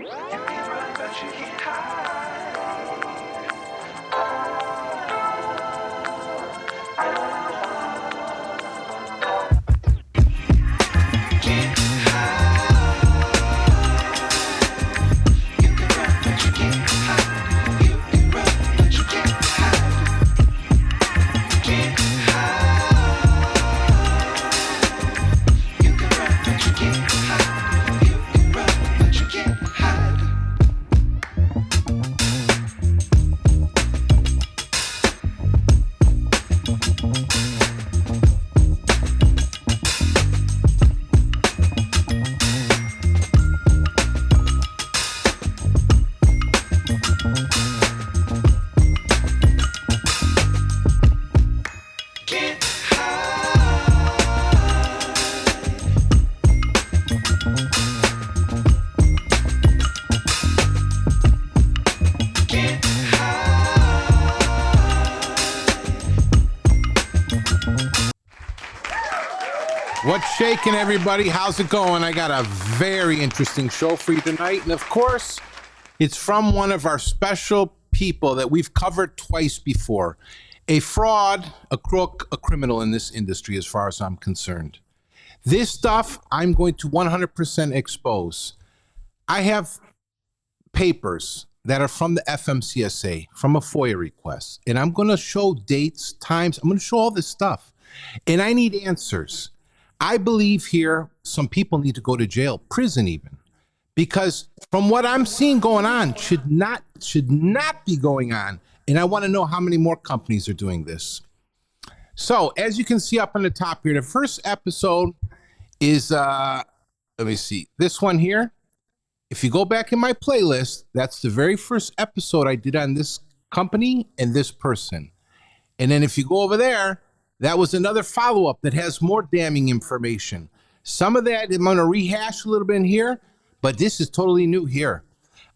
You can run, but you can't hide. Can't hide. You can run, but you can't hide. You can run, but you can't hide. Can't hide. You can run, but you can't hide. You can run, but you can't hide. Can't hide. Can't What's shaking, everybody? How's it going? I got a very interesting show for you tonight. And of course, it's from one of our special people that we've covered twice before. A fraud, a crook, a criminal in this industry, as far as I'm concerned. This stuff I'm going to 100% expose. I have papers that are from the FMCSA, from a FOIA request. And I'm going to show dates, times. I'm going to show all this stuff. And I need answers. I believe here some people need to go to jail, prison even, because from what I'm seeing going on should not be going on. And I want to know how many more companies are doing this. So as you can see up on the top here, the first episode is, let me see, this one here. If you go back in my playlist, that's the very first episode I did on this company and this person. And then if you go over there, that was another follow-up that has more damning information. Some of that I'm going to rehash a little bit in here, but this is totally new here.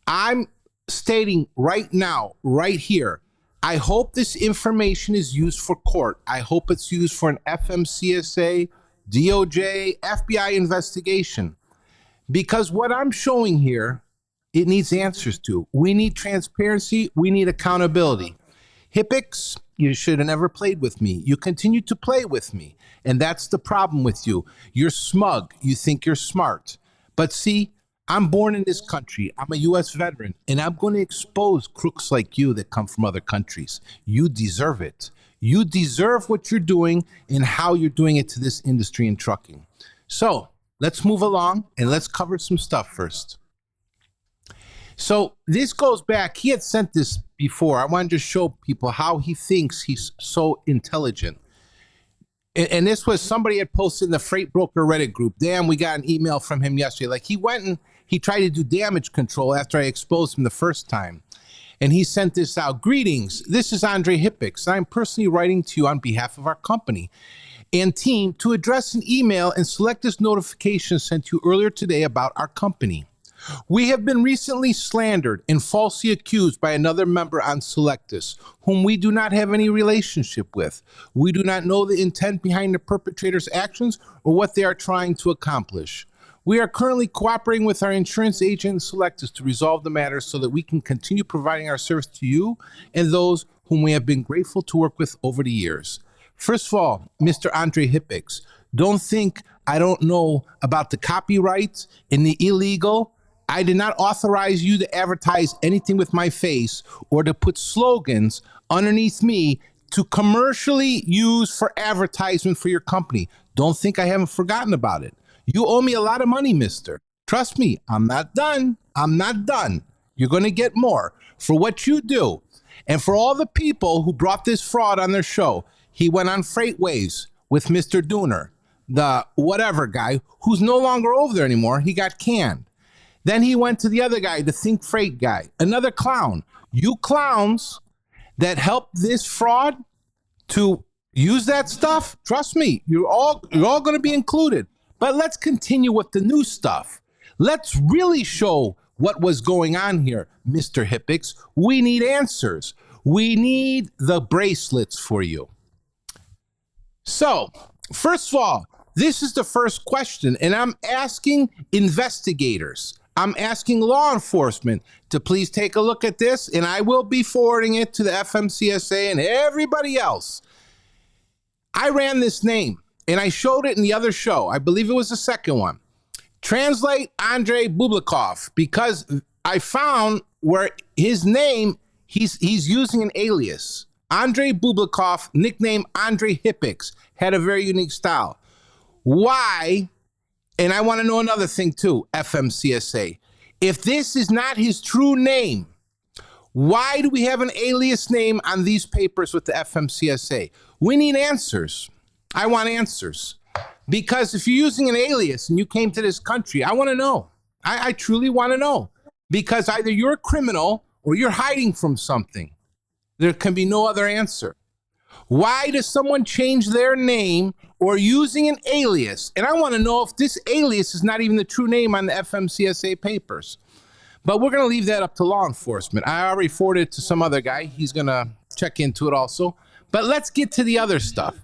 I'm stating right now, right here, I hope this information is used for court. I hope it's used for an FMCSA, DOJ, FBI investigation. Because what I'm showing here, it needs answers to. We need transparency. We need accountability. Hippix, you should have never played with me. You continue to play with me. And that's the problem with you. You're smug. You think you're smart. But see, I'm born in this country. I'm a U.S. veteran. And I'm going to expose crooks like you that come from other countries. You deserve it. You deserve what you're doing and how you're doing it to this industry in trucking. So let's move along and let's cover some stuff first. So this goes back, he had sent this before. I wanted to show people how he thinks he's so intelligent. And this was somebody had posted in the Freight Broker Reddit group. Damn, we got an email from him yesterday. Like he went and he tried to do damage control after I exposed him the first time. And he sent this out. Greetings, this is Andre Hippix. I'm personally writing to you on behalf of our company and team to address an email and select this notification sent to you earlier today about our company. We have been recently slandered and falsely accused by another member on Selectus, whom we do not have any relationship with. We do not know the intent behind the perpetrator's actions or what they are trying to accomplish. We are currently cooperating with our insurance agent Selectus to resolve the matter so that we can continue providing our service to you and those whom we have been grateful to work with over the years. First of all, Mr. Andre Hippix, don't think I don't know about the copyright and the illegal. I did not authorize you to advertise anything with my face or to put slogans underneath me to commercially use for advertisement for your company. Don't think I haven't forgotten about it. You owe me a lot of money, mister. Trust me, I'm not done. I'm not done. You're going to get more for what you do. And for all the people who brought this fraud on their show, he went on Freightways with Mr. Dooner, the whatever guy who's no longer over there anymore. He got canned. Then he went to the other guy, the Think Freight guy, another clown. You clowns that helped this fraud to use that stuff, trust me, you're all going to be included. But let's continue with the new stuff. Let's really show what was going on here, Mr. Hippix. We need answers. We need the bracelets for you. So, first of all, this is the first question, and I'm asking investigators. I'm asking law enforcement to please take a look at this, and I will be forwarding it to the FMCSA and everybody else. I ran this name, and I showed it in the other show. I believe it was the second one. Translate Andrei Bublikov, because I found where his name, he's using an alias. Andrei Bublikov, nickname Andrei Hippix, had a very unique style. Why? And I want to know another thing too, FMCSA. If this is not his true name, why do we have an alias name on these papers with the FMCSA? We need answers. I want answers. Because if you're using an alias and you came to this country, I want to know. I truly want to know. Because either you're a criminal or you're hiding from something. There can be no other answer. Why does someone change their name or using an alias? And I want to know if this alias is not even the true name on the FMCSA papers. But we're going to leave that up to law enforcement. I already forwarded it to some other guy. He's going to check into it also. But let's get to the other stuff.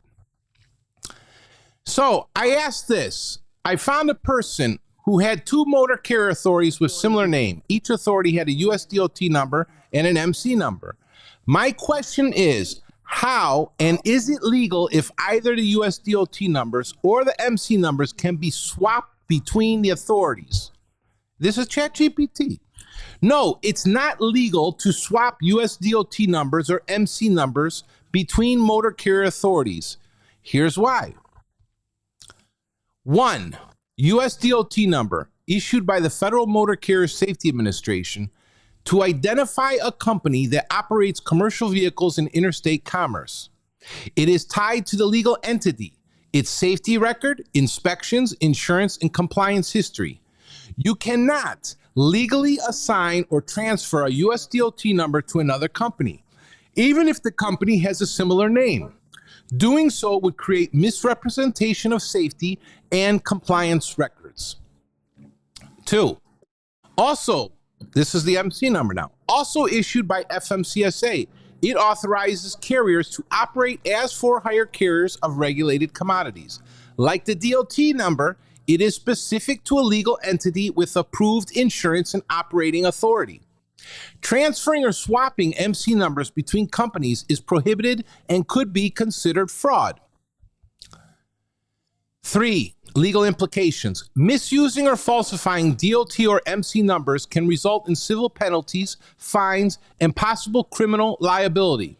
So I asked this. I found a person who had two motor carrier authorities with similar name. Each authority had a USDOT number and an MC number. My question is, how and is it legal if either the USDOT numbers or the MC numbers can be swapped between the authorities? This is ChatGPT. No, it's not legal to swap USDOT numbers or MC numbers between motor carrier authorities. Here's why. 1. USDOT number issued by the Federal Motor Carrier Safety Administration to identify a company that operates commercial vehicles in interstate commerce. It is tied to the legal entity, its safety record, inspections, insurance, and compliance history. You cannot legally assign or transfer a USDOT number to another company, even if the company has a similar name. Doing so would create misrepresentation of safety and compliance records. 2. Also, this is the MC number now. Also issued by FMCSA, it authorizes carriers to operate as for-hire carriers of regulated commodities. Like the DOT number, it is specific to a legal entity with approved insurance and operating authority. Transferring or swapping MC numbers between companies is prohibited and could be considered fraud. 3. Legal implications. Misusing or falsifying DOT or MC numbers can result in civil penalties, fines, and possible criminal liability.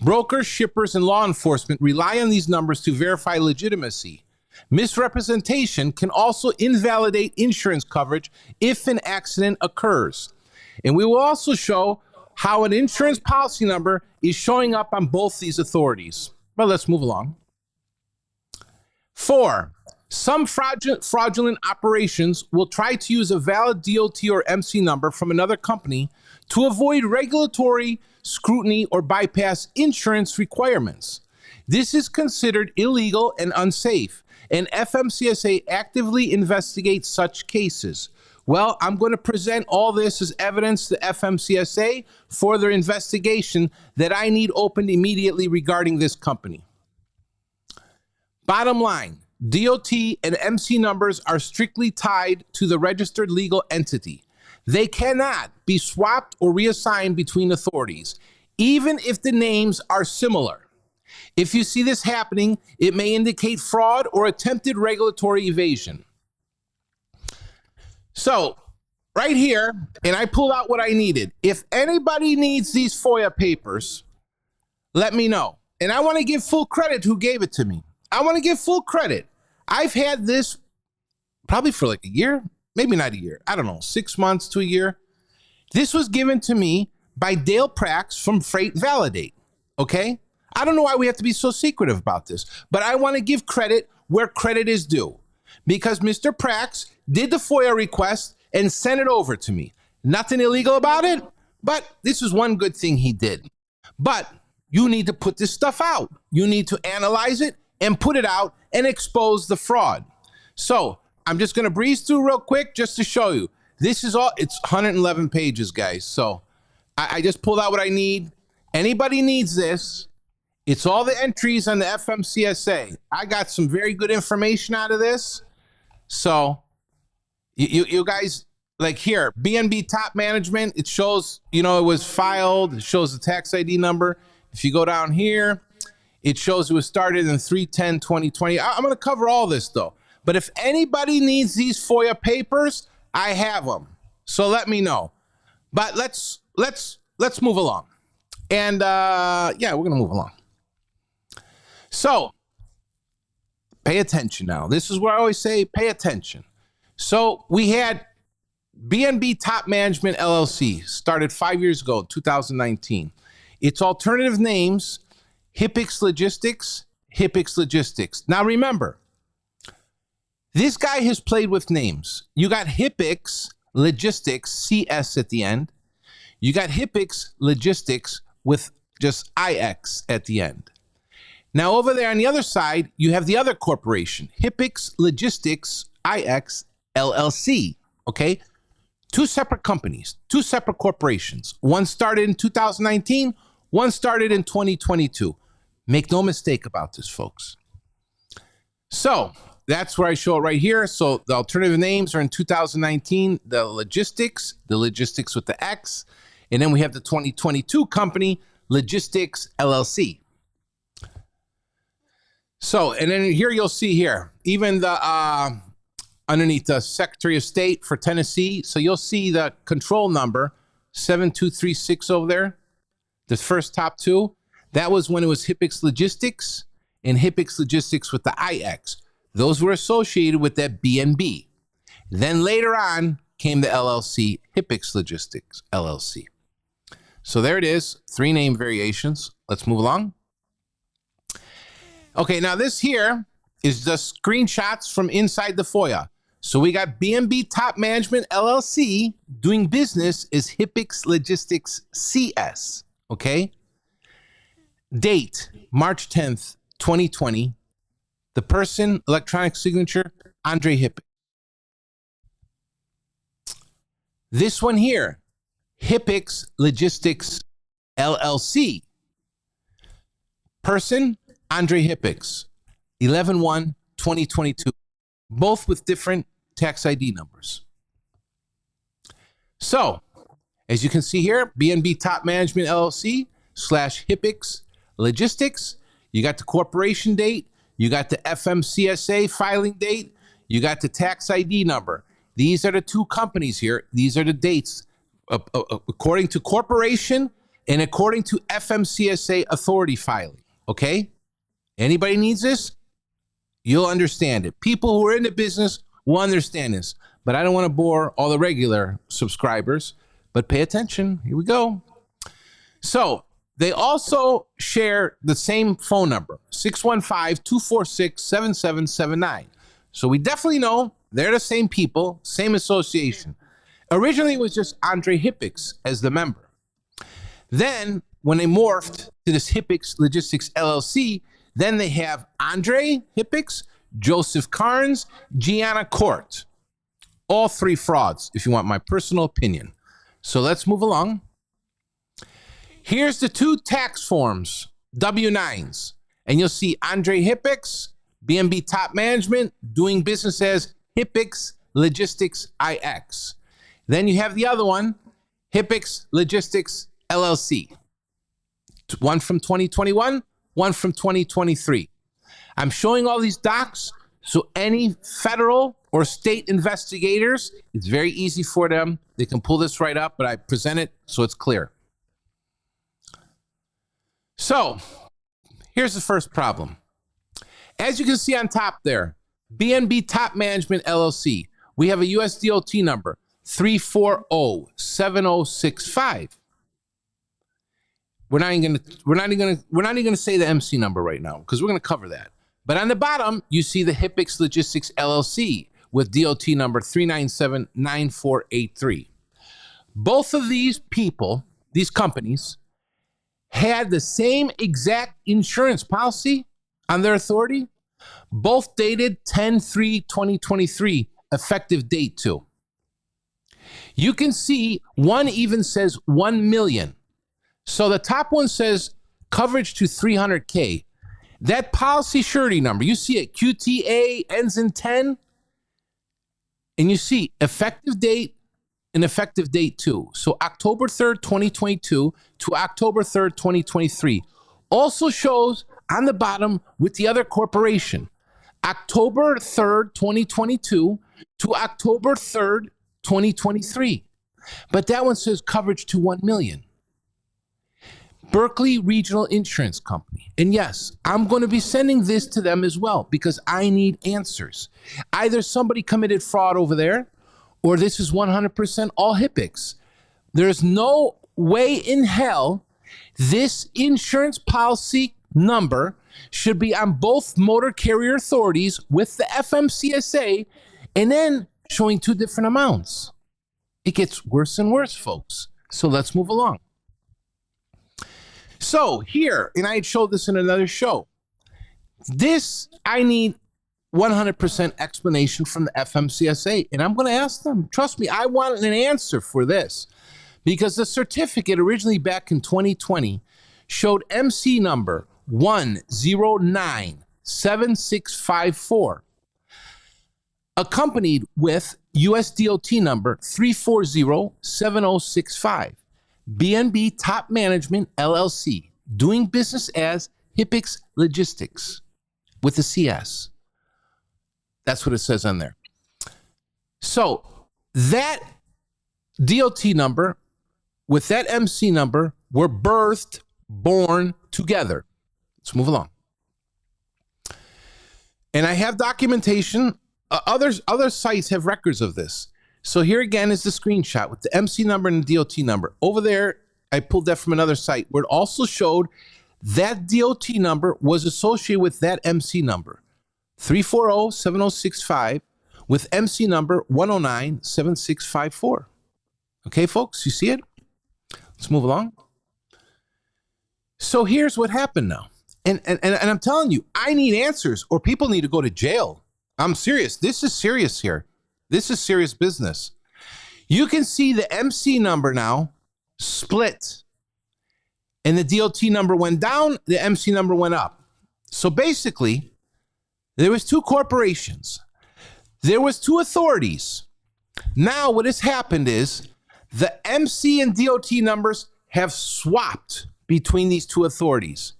Brokers, shippers, and law enforcement rely on these numbers to verify legitimacy. Misrepresentation can also invalidate insurance coverage if an accident occurs. And we will also show how an insurance policy number is showing up on both these authorities. But let's move along. 4. Some fraudulent operations will try to use a valid DOT or MC number from another company to avoid regulatory scrutiny or bypass insurance requirements. This is considered illegal and unsafe, and FMCSA actively investigates such cases. Well, I'm going to present all this as evidence to FMCSA for their investigation that I need opened immediately regarding this company. Bottom line, DOT and MC numbers are strictly tied to the registered legal entity. They cannot be swapped or reassigned between authorities, even if the names are similar. If you see this happening, it may indicate fraud or attempted regulatory evasion. So, right here, and I pulled out what I needed. If anybody needs these FOIA papers, let me know. And I want to give full credit to who gave it to me. I want to give full credit. I've had this probably for like a year, maybe not a year. I don't know, 6 months to a year. This was given to me by Dale Prax from Freight Validate, okay? I don't know why we have to be so secretive about this, but I want to give credit where credit is due because Mr. Prax did the FOIA request and sent it over to me. Nothing illegal about it, but this is one good thing he did. But you need to put this stuff out. You need to analyze it and put it out and expose the fraud. So I'm just going to breeze through real quick just to show you. This is all, it's 111 pages, guys. So I just pulled out what I need. Anybody needs this. It's all the entries on the FMCSA. I got some very good information out of this. So you guys, like here, BNB Top Management, it shows, it was filed, it shows the tax ID number. If you go down here, it shows it was started in 3/10/2020. I'm going to cover all this though. But if anybody needs these FOIA papers, I have them. So let me know. But let's move along. And yeah, we're going to move along. So pay attention now. This is where I always say pay attention. So we had BNB Top Management LLC, started 5 years ago, 2019. Its alternative names, Hippix Logistix, Hippix Logistix. Now remember, this guy has played with names. You got Hippix Logistix, CS at the end. You got Hippix Logistix with just IX at the end. Now over there on the other side, you have the other corporation, Hippix Logistix IX LLC, okay? Two separate companies, two separate corporations. One started in 2019, one started in 2022. Make no mistake about this, folks. So that's where I show it right here. So the alternative names are in 2019, the logistics with the X, and then we have the 2022 company, Logistix LLC. So, and then here you'll see here, even the underneath the Secretary of State for Tennessee. So you'll see the control number 7236 over there. The first top two, that was when it was Hippix Logistix and Hippix Logistix with the IX. Those were associated with that BNB. Then later on came the LLC, Hippix Logistix LLC. So there it is, 3 name variations. Let's move along. Okay, now this here is the screenshots from inside the FOIA. So we got BNB Top Management LLC doing business as Hippix Logistix CS, okay? Date, March 10th, 2020. The person, electronic signature, Andre Hippix. This one here, Hippix Logistix LLC. Person, Andre Hippix, 11/1/2022, both with different tax ID numbers. So, as you can see here, BNB Top Management LLC / Hippix Logistix. You got the corporation date, you got the FMCSA filing date, you got the tax ID number. These are the two companies here. These are the dates according to corporation and according to FMCSA authority filing, okay? Anybody needs this, you'll understand it. People who are in the business will understand this, but I don't want to bore all the regular subscribers, but pay attention. Here we go. So they also share the same phone number, 615-246-7779. So we definitely know they're the same people, same association. Originally, it was just Andre Hippix as the member. Then, when they morphed to this Hippix Logistix LLC, then they have Andre Hippix, Joseph Carnes, Gianna Court. All 3 frauds, if you want my personal opinion. So let's move along. Here's the 2 tax forms, W-9s. And you'll see Andre Hippix, BNB Top Management, doing business as Hippix Logistix IX. Then you have the other one, Hippix Logistix LLC. One from 2021, one from 2023. I'm showing all these docs so any federal or state investigators, it's very easy for them. They can pull this right up, but I present it so it's clear. So here's the first problem. As you can see on top there, BNB Top Management LLC, we have a USDOT number, 3407065. We're not even gonna say the MC number right now because we're gonna cover that. But on the bottom, you see the Hippix Logistix LLC with DOT number 3979483. Both of these people, these companies, had the same exact insurance policy on their authority, both dated 10/3/2023, effective date too. You can see one even says 1 million. So the top one says coverage to 300K. That policy surety number, you see it, QTA ends in 10, and you see effective date an effective date too. So October 3rd, 2022 to October 3rd, 2023. Also shows on the bottom with the other corporation, October 3rd, 2022 to October 3rd, 2023. But that one says coverage to 1 million. Berkeley Regional Insurance Company. And yes, I'm going to be sending this to them as well because I need answers. Either somebody committed fraud over there or this is 100% all Hippix. There's no way in hell this insurance policy number should be on both motor carrier authorities with the FMCSA and then showing two different amounts. It gets worse and worse, folks. So let's move along. So here, and I had showed this in another show, this I need 100% explanation from the FMCSA, and I'm going to ask them. Trust me, I want an answer for this because the certificate originally back in 2020 showed MC number 1097654, accompanied with USDOT number 3407065. BNB Top Management LLC, doing business as Hippix Logistix with a CS. That's what it says on there. So that DOT number with that MC number were born together. Let's move along. And I have documentation. Other sites have records of this. So here again is the screenshot with the MC number and the DOT number. Over there, I pulled that from another site where it also showed that DOT number was associated with that MC number, 3407065, with MC number 1097654. Okay, folks, you see it? Let's move along. So here's what happened now. And I'm telling you, I need answers or people need to go to jail. I'm serious. This is serious here. This is serious business. You can see the MC number now split. And the DOT number went down, the MC number went up. So basically, there was two corporations. There was two authorities. Now what has happened is the MC and DOT numbers have swapped between these two authorities.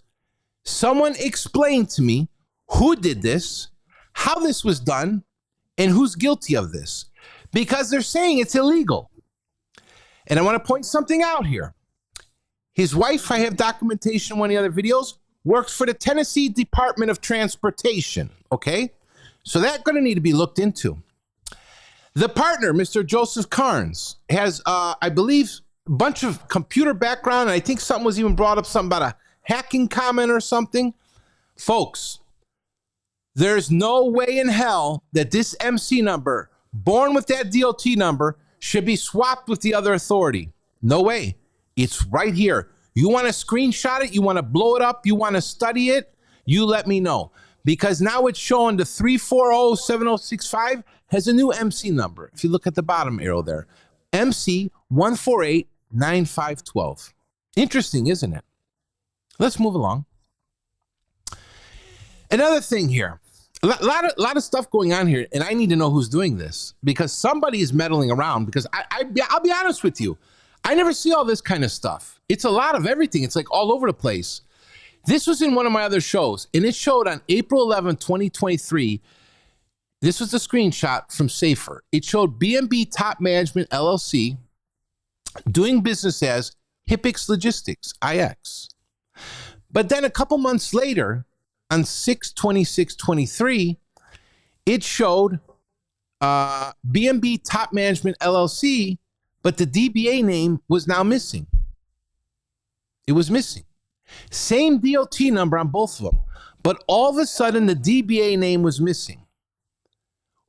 Someone explain to me who did this, how this was done, and who's guilty of this, because they're saying it's illegal. And I want to point something out here. His wife, I have documentation in one of the other videos, works for the Tennessee Department of Transportation, okay? So that's going to need to be looked into. The partner, Mr. Joseph Carnes, has, I believe, a bunch of computer background, and I think something was even brought up, something about a hacking comment or something. Folks, there's no way in hell that this MC number, born with that DOT number, should be swapped with the other authority. No way. It's right here. You want to screenshot it? You want to blow it up? You want to study it? You let me know. Because now it's showing the 3407065 has a new MC number. If you look at the bottom arrow there, MC 1489512. Interesting, isn't it? Let's move along. Another thing here, a lot of stuff going on here, and I need to know who's doing this because somebody is meddling around. Because I'll be honest with you, I never see all this kind of stuff. It's a lot of everything. It's like all over the place. This was in one of my other shows, and it showed on April 11, 2023. This was a screenshot from Safer. It showed BNB Top Management LLC doing business as Hippix Logistix, IX. But then a couple months later, on 6/26/23, it showed BNB Top Management LLC, but the DBA name was now missing. It was missing. Same DOT number on both of them, but all of a sudden the DBA name was missing.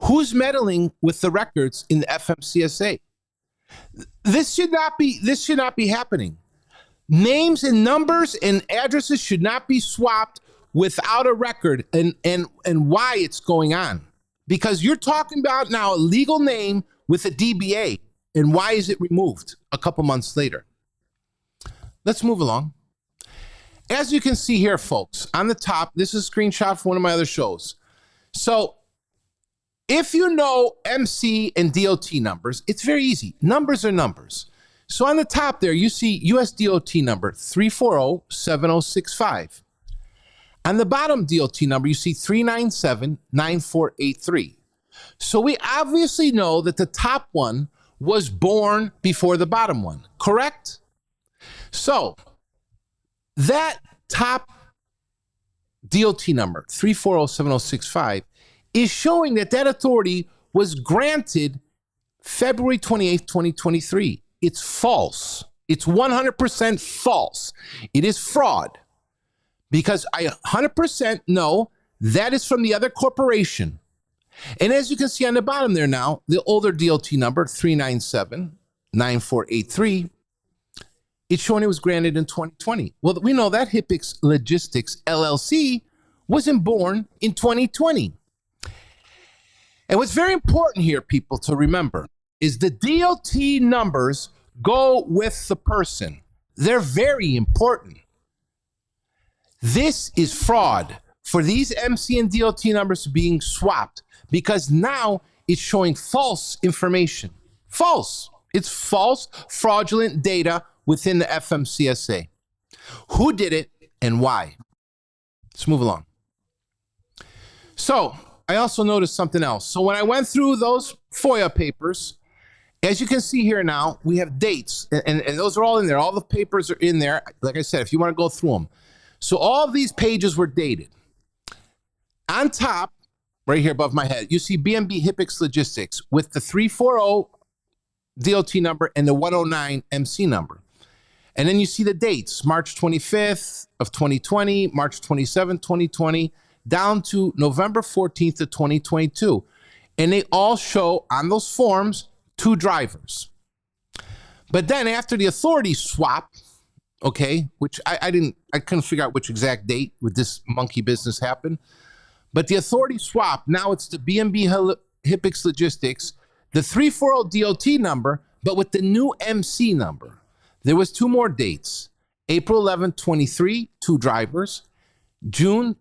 Who's meddling with the records in the FMCSA? This should not be happening. Names and numbers and addresses should not be swapped without a record and why it's going on. Because you're talking about now a legal name with a DBA, and why is it removed a couple months later? Let's move along. As you can see here, folks, on the top, this is a screenshot from one of my other shows. So If you know MC and DOT numbers, it's very easy. Numbers are numbers. So on the top there, you see USDOT number 3407065. On the bottom DOT number, you see 3979483. So we obviously know that the top one was born before the bottom one, correct? So that top DOT number, 3407065, is showing that that authority was granted February 28th, 2023. It's false. It's 100% false. It is fraud because I 100% know that is from the other corporation. And as you can see on the bottom there now, the older DOT number, 3979483, it's showing it was granted in 2020. Well, we know that Hippix Logistix LLC wasn't born in 2020. And what's very important here, people, to remember is the DOT numbers go with the person. They're very important. This is fraud for these MC and DOT numbers being swapped because now it's showing false information. False. It's false, fraudulent data within the FMCSA. Who did it and why? Let's move along. So I also noticed something else. So when I went through those FOIA papers, as you can see here now, we have dates, and those are all in there. All the papers are in there. Like I said, if you want to go through them. So all of these pages were dated. On top, right here above my head, you see BNB Hippix Logistix with the 340 DOT number and the 109 MC number. And then you see the dates, March 25th of 2020, March 27th, 2020, down to November 14th of 2022. And they all show on those forms 2 drivers. But then after the authority swap, okay, which I couldn't figure out which exact date with this monkey business happened. But the authority swap, now it's the BNB Hippix Logistix, the 340 DOT number, but with the new MC number. There was 2 more dates. April 11, 23, 2 drivers. June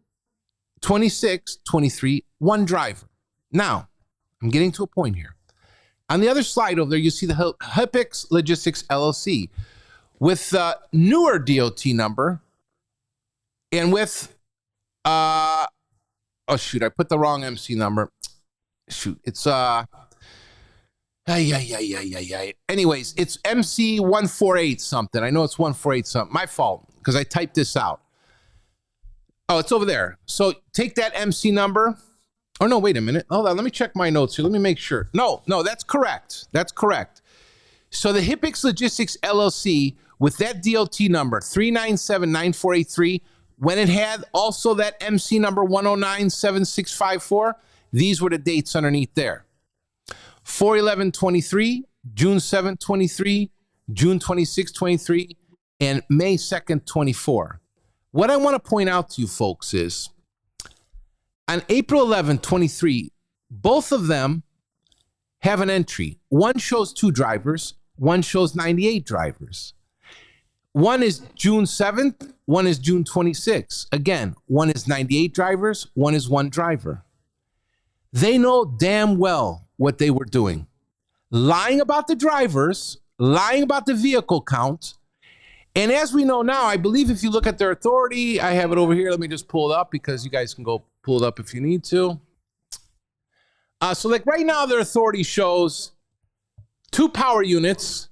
26, 23, 1 driver. Now, I'm getting to a point here. On the other slide over there, you see the Hippix Logistix LLC with the newer DOT number and with, oh shoot, I put the wrong MC number. Shoot, it's, anyways, it's MC 148 something. I know it's 148 something. My fault, because I typed this out. Oh, it's over there. So take that MC number. Oh, no, wait a minute. Hold on. Let me check my notes here. Let me make sure. No, that's correct. That's correct. So the Hippix Logistix LLC with that DOT number, 3979483, when it had also that MC number 1097654, these were the dates underneath there. 4/11/23, June 7th, 23, June 26th, 23, and May 2nd, 24. What I want to point out to you folks is on April 11th, 23, both of them have an entry. One shows 2 drivers, one shows 98 drivers. One is June 7th, one is June 26th. Again, one is 98 drivers, one is 1 driver. They know damn well what they were doing. Lying about the drivers, lying about the vehicle count. And as we know now, I believe if you look at their authority, I have it over here. Let me just pull it up because you guys can go pull it up if you need to. So like right now, their authority shows 2 power units.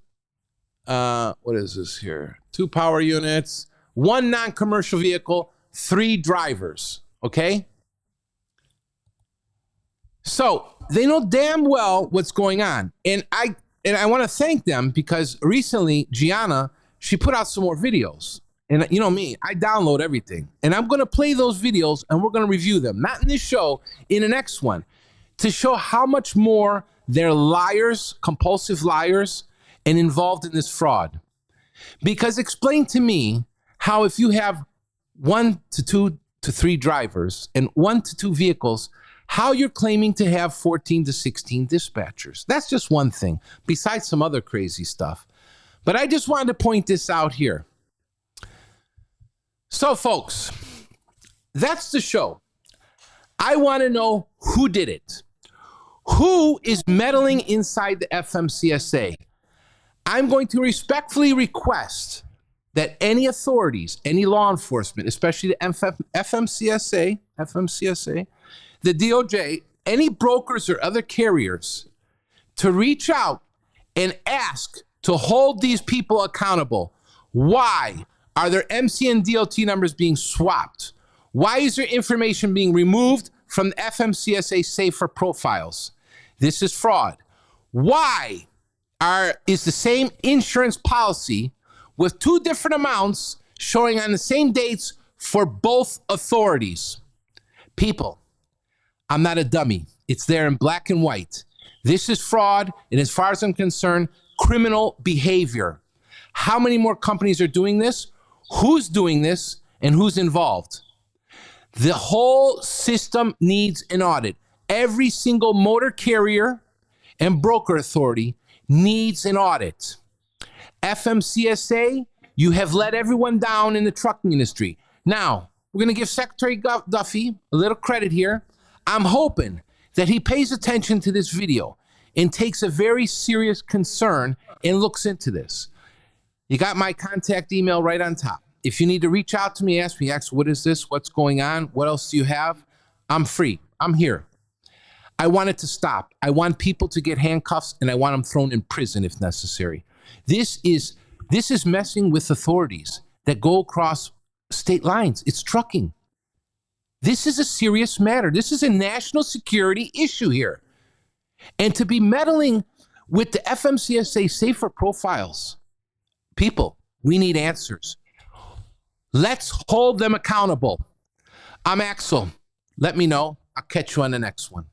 What is this here? 2 power units, 1 non-commercial vehicle, 3 drivers, okay? So they know damn well what's going on. And I want to thank them because recently, Gianna, she put out some more videos. And you know me, I download everything. And I'm going to play those videos and we're going to review them. Not in this show, in the next one. To show how much more they're liars, compulsive liars, and involved in this fraud. Because explain to me how if you have 1 to 2 to 3 drivers and 1 to 2 vehicles, how you're claiming to have 14 to 16 dispatchers. That's just one thing, besides some other crazy stuff. But I just wanted to point this out here. So folks, that's the show. I want to know who did it. Who is meddling inside the FMCSA? I'm going to respectfully request that any authorities, any law enforcement, especially the FMCSA, the DOJ, any brokers or other carriers, to reach out and ask to hold these people accountable. Why are their MC and DLT numbers being swapped? Why is their information being removed from the FMCSA safer profiles? This is fraud. Why is the same insurance policy with two different amounts showing on the same dates for both authorities? People, I'm not a dummy. It's there in black and white. This is fraud, and as far as I'm concerned, criminal behavior. How many more companies are doing this? Who's doing this, and who's involved? The whole system needs an audit. Every single motor carrier and broker authority needs an audit. FMCSA, you have let everyone down in the trucking industry. Now, we're going to give Secretary Duffy a little credit here. I'm hoping that he pays attention to this video and takes a very serious concern and looks into this. You got my contact email right on top. If you need to reach out to me, ask what is this? What's going on? What else do you have? I'm free. I'm here. I want it to stop. I want people to get handcuffs, and I want them thrown in prison if necessary. This is messing with authorities that go across state lines. It's trucking. This is a serious matter. This is a national security issue here. And to be meddling with the FMCSA safer profiles, people, we need answers. Let's hold them accountable. I'm Axel. Let me know. I'll catch you on the next one.